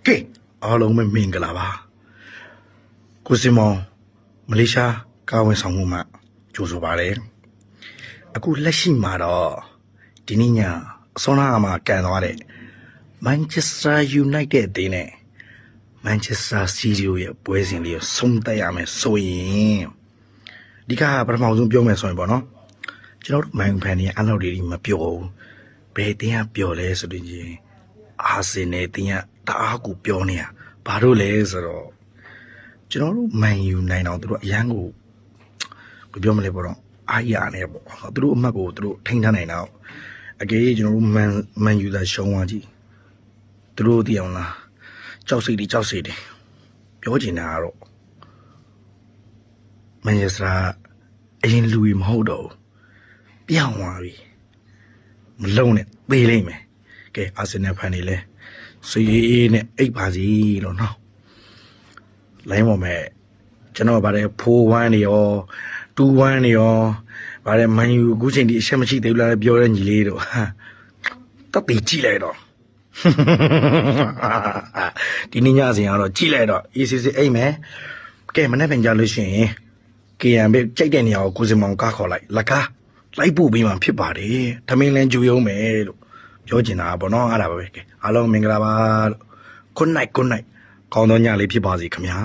ကဲအားလုံးပဲမင်္ဂလာပါကိုစင်မောင်မလေးရှားကာဝင်ဆောင်မှုမှကြိုဆိုပါတယ်အခုလက်ရှိမှာတော့ဒီနေ့ညအစောနာမှာကန်သွားတဲ့ Manchester United အသင်းနဲ့ Manchester City ရဲ့ပွဲစဉ်လေးကိုဆုံးသက်ရမယ်ဆိုရင်ဒီကပထမဆုံးပြောမယ်ဆိုရင်ပေါ့နော်ကျွန်တော်တို့မိုင်ဖန်နေအဲ့လောက်တွေမပြောဘူးဘယ်တင်းကပြောလဲဆိုတော့အာဆင်နယ်တင်းကတအားကိုပြောနေတာဘာလို့လဲဆိုတော့ကျွန်တော်တို့မန်ယူနိုင်အောင်သူတို့အရန်ကိုပြောမလဲပေါ့တော့အားရနေပေါ့သူတို့အမှတ်ကိုသူတို့ထိန်းထားနိုင်တော့အကေကျွန်တော်တို့မန်ယူသာရှုံးသွားကြည့်သူတို့တည်အောင်လားကြောက်စိတ်တွေပြောချင်တာကတော့မန်ချက်စတာအရင်လူကြီးမဟုတ်တော့ပြောင်းသွားပြီမလုံးနဲ့သေးလိမ့်မယ်ကဲအာဆင်နယ်ဖန်နေလဲဆွေးနဲ့အိတ်ပါစီလို့နော်လိုင်းပေါ်မဲ့ကျွန်တော်ဗါတဲ့4-1နေရော2-1နေရောဗါတဲ့မန်ယူအခုချိန်ဒီအချက်မရှိသေးဘူးလားပြောတဲ့ညီလေးတို့တပ်ပြီးကြည့်လိုက်တော့ဒီနေ့ညစဉ်ကတော့ကြည့်လိုက်တော့ ECC အိမ်မယ်ကဲမနေ့ပင်ကြလို့ရှိရင် KM ပဲကြိုက်တဲ့နေရာကိုကိုစင်မောင်ကားခေါ်လိုက်လက်ကားလိုက်ပို့ပြီးမှဖြစ်ပါတယ်ထမင်းလင်းကြူရုံမယ်လို့ပြောချင်တာပေါ့နော်အဲ့ဒါပဲကဲအားလုံးမင်္ဂလာပါလို့ good night ကောင်းသောညလေးဖြစ်ပါစေခင်ဗျာ